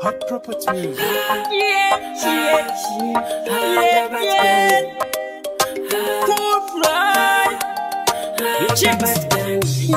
Hot property music.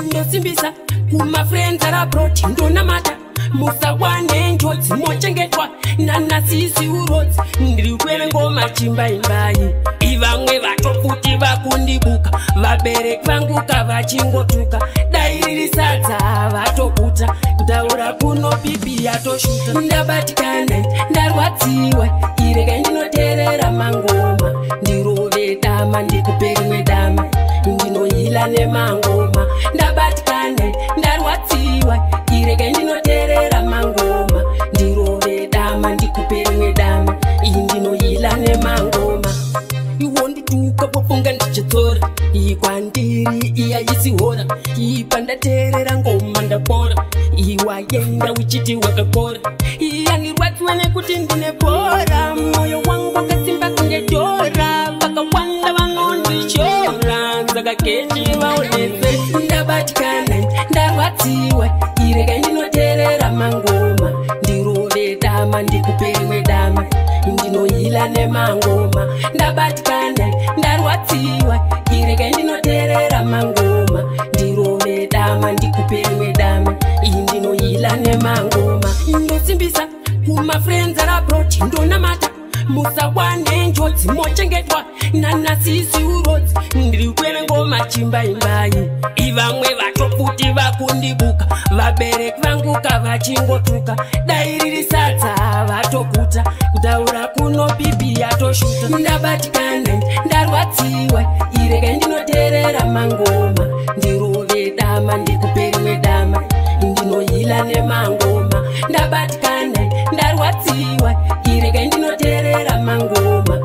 Ndosimbisa kuma friends arabroad ndonamata musawane njodzi mochengetwa nanasisi urodzi ndiri kwere ngoma chimbaimbai ivamwe vatofuti vakundibuka vabereki vangu kavachingotuka dai riri sadza vatokuta ndaura kuno pipi yatoshuta ndabatikana ndarwadziwa iregai ndinoteerera mangoma ndirove dama ndikupe rimwe dama ndinohila nemangoma ndabatikana ndarwadziwa iregai ndinoteerera mangoma ndirove dama ndikupe rimwe dama iyi ndinohila nemangoma iwo ndituka pofunga ndichitsora iyi kwandiri iyaisihora iyi pandateerera ngoma ndapora iyi wayenda uchiti wakakora iyi yangirwadziwa nekuti ndine bhora moyo wangu wakasimba kunge dora vakawanda vanondishora dzakakechi vaonese ndabatikana ndarwadziwa iregai ndinoteerera mangoma ndirove dama ndikupe rimwe dama ndinohila nemangoma ndabatikana ndarwadziwa iregai ndinoteerera mangoma ndirove dama ndikupe rimwe dama iyi ndinohila nemangoma ndosimbisa kuma friends arabroad ndonamata musawane njodzi mochengetwa nanasisi urodzi ndiri kwere ngoma chimbaimbai ivamwe vatofuti vakundibuka vabereki vangu kavachingotuka dai riri sadza vatokuta ndaura kuno pipi yatoshuta ndabatikana ndarwadziwa iregai ndinoteerera mangoma ndirove dama ndikupe rimwe dama ndinohila nemangoma ndabatikana ndarwadziwa iregai ndinoteerera mangoma